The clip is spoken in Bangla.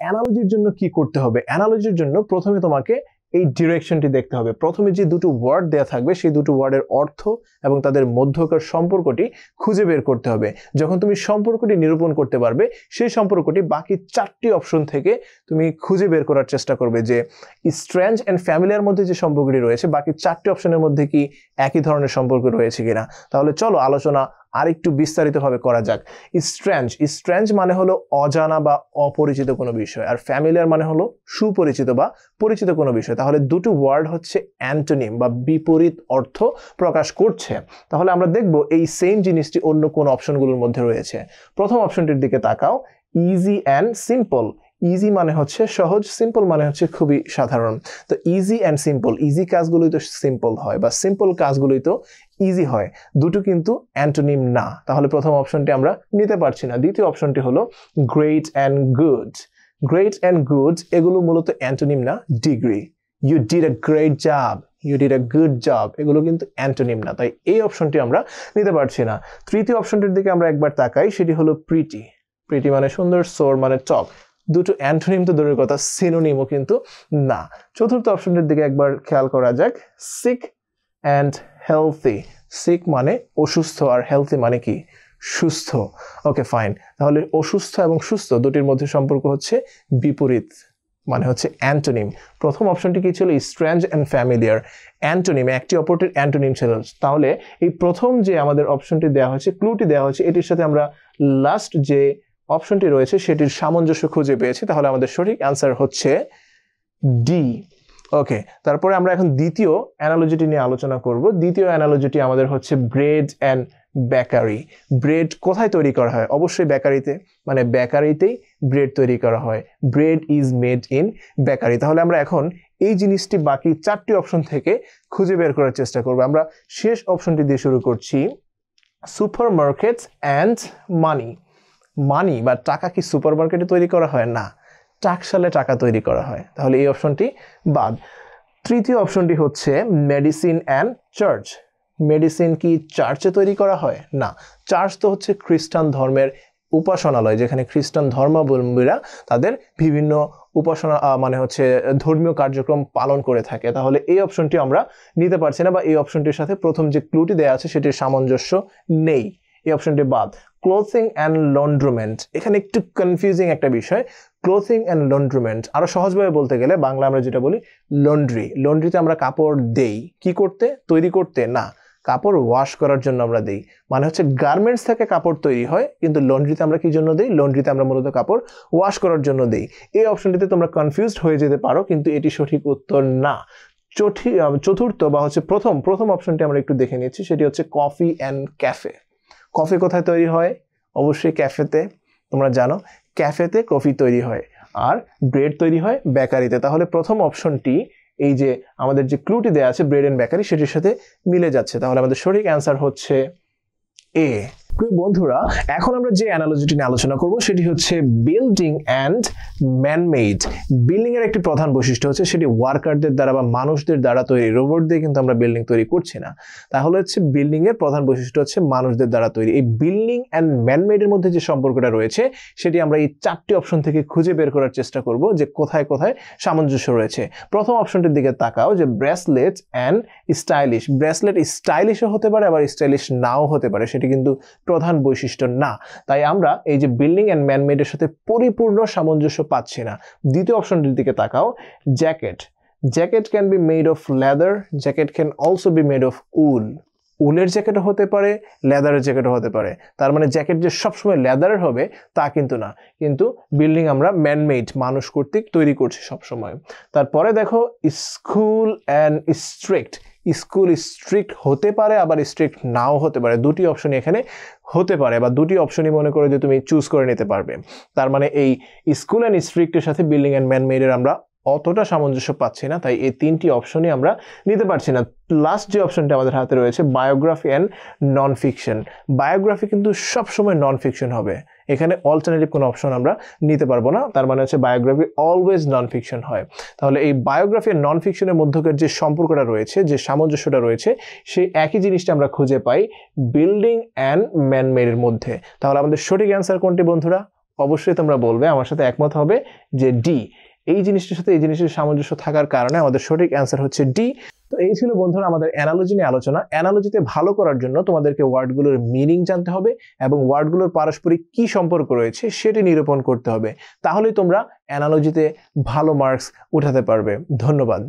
অ্যানালজির জন্য কি করতে হবে? অ্যানালজির জন্য প্রথমে তোমাকে এই ডিরেকশনটি দেখতে হবে। প্রথমে যে দুটো ওয়ার্ড দেয়া থাকবে সেই দুটো ওয়ার্ডের অর্থ এবং তাদের মধ্যকার সম্পর্কটি খুঁজে বের করতে হবে। যখন তুমি সম্পর্কটি নিরূপণ করতে পারবে, সেই সম্পর্কটি বাকি 4টি অপশন থেকে তুমি খুঁজে বের করার চেষ্টা করবে যে স্ট্রেঞ্জ অ্যান্ড ফ্যামিলিয়ার মধ্যে যে সম্পর্কটি রয়েছে বাকি 4টি অপশনের মধ্যে কি একই ধরনের সম্পর্ক রয়েছে কিনা। তাহলে চলো আলোচনা আরেকটু বিস্তারিতভাবে করা যাক। স্ট্রেঞ্জ মানে হলো অজানা বা অপরিচিত কোনো বিষয়, আর ফ্যামিলিয়ার মানে হলো সুপরিচিত বা পরিচিত কোনো বিষয়। তাহলে দুটো ওয়ার্ড হচ্ছে অ্যান্টোনিম বা বিপরীত অর্থ প্রকাশ করছে। তাহলে আমরা দেখব এই সেম জিনিসটি অন্য কোন অপশনগুলোর মধ্যে রয়েছে। প্রথম অপশনটির দিকে তাকাও, ইজি অ্যান্ড সিম্পল। ইজি মানে হচ্ছে সহজ, সিম্পল মানে হচ্ছে খুবই সাধারণ। তো ইজি অ্যান্ড সিম্পল, ইজি কাজগুলোই তো সিম্পল হয় বা সিম্পল কাজগুলোই তো ইজি হয়, দুটো কিন্তু অ্যান্টোনিম না। তাহলে প্রথম অপশনটি আমরা নিতে পারছি না। দ্বিতীয় অপশনটি হলো great and good. Great and good এগুলো মূলত অ্যান্টোনিম না, degree. You did a great job, you did a good job, এগুলো কিন্তু অ্যান্টোনিম না, তাই এই অপশনটি আমরা নিতে পারছি না। তৃতীয় অপশনটির দিকে আমরা একবার তাকাই, সেটি হলো প্রিটি। প্রিটি মানে সুন্দর, সোর মানে টক, দুটো অ্যান্টোনিম তো দূরের কথা, সিনোনিমও কিন্তু না। চতুর্থ অপশনটির দিকে একবার খেয়াল করা যাক, সিক অ্যান্ড হেলথি। সিক মানে অসুস্থ আর হেলথি মানে কি সুস্থ। ওকে ফাইন, তাহলে অসুস্থ এবং সুস্থ দুটির মধ্যে সম্পর্ক হচ্ছে বিপরীত, মানে হচ্ছে অ্যান্টোনিম। প্রথম অপশনটি কি ছিল? Strange and familiar. অ্যান্টোনিম, একটি অপরটির অ্যান্টোনিম ছিল। তাহলে এই প্রথম যে আমাদের অপশনটি দেওয়া হয়েছে, ক্লুটি দেওয়া হয়েছে, এটির সাথে আমরা লাস্ট যে অপশনটি রয়েছে সেটির সামঞ্জস্য খুঁজে পেয়েছি। তাহলে আমাদের সঠিক অ্যান্সার হচ্ছে ডি। ওকে, তারপরে আমরা এখন দ্বিতীয় অ্যানালজিটি নিয়ে আলোচনা করব। দ্বিতীয় অ্যানালজিটি আমাদের হচ্ছে ব্রেড অ্যান্ড বেকারি। ব্রেড কোথায় তৈরি করা হয়? অবশ্যই বেকারিতে, মানে বেকারিতেই ব্রেড তৈরি করা হয়। Bread is made in bakery. তাহলে আমরা এখন এই জিনিসটি বাকি 4টি অপশন থেকে খুঁজে বের করার চেষ্টা করব। আমরা শেষ অপশনটি দিয়ে শুরু করছি, সুপার মার্কেট অ্যান্ড মানি। মানি বা টাকা কি সুপার মার্কেটে তৈরি করা হয়? না, টাকশালে টাকা তৈরি করা হয়। তাহলে এই অপশনটি বাদ। তৃতীয় অপশনটি হচ্ছে মেডিসিন অ্যান্ড চার্চ। মেডিসিন কি চার্চে তৈরি করা হয়? না, চার্চ তো হচ্ছে খ্রিস্টান ধর্মের উপাসনালয়, যেখানে খ্রিস্টান ধর্মাবলম্বীরা তাদের বিভিন্ন উপাসনা মানে হচ্ছে ধর্মীয় কার্যক্রম পালন করে থাকে। তাহলে এই অপশনটি আমরা নিতে পারছি না, বা এই অপশনটির সাথে প্রথম যে ক্লুটি দেওয়া আছে সেটির সামঞ্জস্য নেই, এই অপশনটি বাদ। ক্লোথিং অ্যান্ড লন্ড্রোমেন্ট, এখানে একটু কনফিউজিং একটা বিষয়। ক্লোথিং অ্যান্ড লন্ড্রোমেন্ট আরো সহজভাবে বলতে গেলে বাংলা আমরা যেটা বলি লন্ড্রি। লন্ড্রিতে আমরা কাপড় দেই কি করতে? তৈরি করতে না, কাপড় ওয়াশ করার জন্য আমরা দেই। মানে হচ্ছে গার্মেন্টস থেকে কাপড় তৈরি হয়, কিন্তু লন্ড্রিতে আমরা কি জন্য দেই? লন্ড্রিতে আমরা মূলত কাপড় ওয়াশ করার জন্য দেই। এই অপশনটিতে তোমরা কনফিউজড হয়ে যেতে পারো, কিন্তু এটি সঠিক উত্তর না। চতুর্থ বা হচ্ছে প্রথম অপশনটি আমরা একটু দেখে নিচ্ছি, সেটি হচ্ছে কফি অ্যান্ড ক্যাফে। কফি কোথায় তৈরি হয়? অবশ্যই ক্যাফেতে। তোমরা জানো ক্যাফেতে কফি তৈরি হয়, আর ব্রেড তৈরি হয় বেকারিতে। তাহলে প্রথম অপশনটি এই যে আমাদের যে ক্লুটি দেওয়া আছে ব্রেড অ্যান্ড বেকারি, সেটির সাথে মিলে যাচ্ছে। তাহলে আমাদের সঠিক অ্যান্সার হচ্ছে এ। প্রিয় বন্ধুরা, এখন আমরা যে অ্যানালজিটি নিয়ে আলোচনা করব সেটি হচ্ছে বিল্ডিং অ্যান্ড ম্যানমেড। বিল্ডিং এর একটি প্রধান বৈশিষ্ট্য হচ্ছে সেটি ওয়ার্কারদের দ্বারা বা মানুষদের দ্বারা তৈরি। রোবট দিয়ে কিন্তু আমরা বিল্ডিং তৈরি করছি না। তাহলে হচ্ছে বিল্ডিং এর প্রধান বৈশিষ্ট্য হচ্ছে মানুষদের দ্বারা তৈরি। এই বিল্ডিং অ্যান্ড ম্যানমেড এর মধ্যে যে সম্পর্কটা রয়েছে সেটি আমরা এই 4টি অপশন থেকে খুঁজে বের করার চেষ্টা করব যে কোথায় কোথায় সামঞ্জস্য রয়েছে। প্রথম অপশনটির দিকে তাকাও, যে ব্রেসলেট অ্যান্ড স্টাইলিশ। ব্রেসলেট স্টাইলিশও হতে পারে, আবার স্টাইলিশ নাও হতে পারে, সেটি কিন্তু প্রধান বৈশিষ্ট্য না। তাই আমরা এই যে বিল্ডিং অ্যান্ড ম্যানমেডের সাথে পরিপূর্ণ সামঞ্জস্য পাচ্ছি না। দ্বিতীয় অপশনটির দিকে তাকাও, jacket. Jacket can be made of leather, jacket can also be made of wool. উলের জ্যাকেটও হতে পারে, লেদারের জ্যাকেটও হতে পারে। তার মানে জ্যাকেট যে সবসময় লেদারের হবে তা কিন্তু না। কিন্তু বিল্ডিং আমরা ম্যানমেড, মানুষ কর্তৃক তৈরি করছি সবসময়। তারপরে দেখো school and strict. School strict হতে পারে, আবার স্ট্রিক্ট নাও হতে পারে। দুটি অপশনই এখানে হতে পারে, বা দুটি অপশনই মনে করে যে তুমি চুজ করে নিতে পারবে। তার মানে এই স্কুল অ্যান্ড স্ট্রিক্টের সাথে বিল্ডিং অ্যান্ড ম্যানমেডের আমরা অতটা সামঞ্জস্য পাচ্ছি না, তাই এই 3টি অপশনই আমরা নিতে পারছি না। লাস্ট যে অপশনটা আমাদের হাতে রয়েছে biography and non fiction. Biography কিন্তু সবসময় নন ফিকশন হবে, এখানে অল্টারনেটিভ কোনো অপশন আমরা নিতে পারবো না। তার মানে হচ্ছে বায়োগ্রাফি অলওয়েজ নন ফিকশন হয়। তাহলে এই বায়োগ্রাফি আর নন ফিকশনের মধ্যকার যে সম্পর্কটা রয়েছে, যে সামঞ্জস্যটা রয়েছে, সেই একই জিনিসটা আমরা খুঁজে পাই বিল্ডিং অ্যান্ড ম্যানমেডের মধ্যে। তাহলে আমাদের সঠিক অ্যান্সার কোনটি বন্ধুরা? অবশ্যই তোমরা বলবে, আমার সাথে একমত হবে যে ডি। এই জিনিসটার সাথে এই জিনিসের সামঞ্জস্য থাকার কারণে আমাদের সঠিক অ্যান্সার হচ্ছে ডি। তো এই ছিল বন্ধুরা আমাদের অ্যানালজি নিয়ে আলোচনা। অ্যানালজিতে ভালো করার জন্য তোমাদেরকে ওয়ার্ডগুলোর মিনিং জানতে হবে এবং ওয়ার্ডগুলোর পারস্পরিক কি সম্পর্ক রয়েছে সেটি নিরূপণ করতে হবে। তাহলেই তোমরা অ্যানালজিতে ভালো মার্কস উঠাতে পারবে। ধন্যবাদ।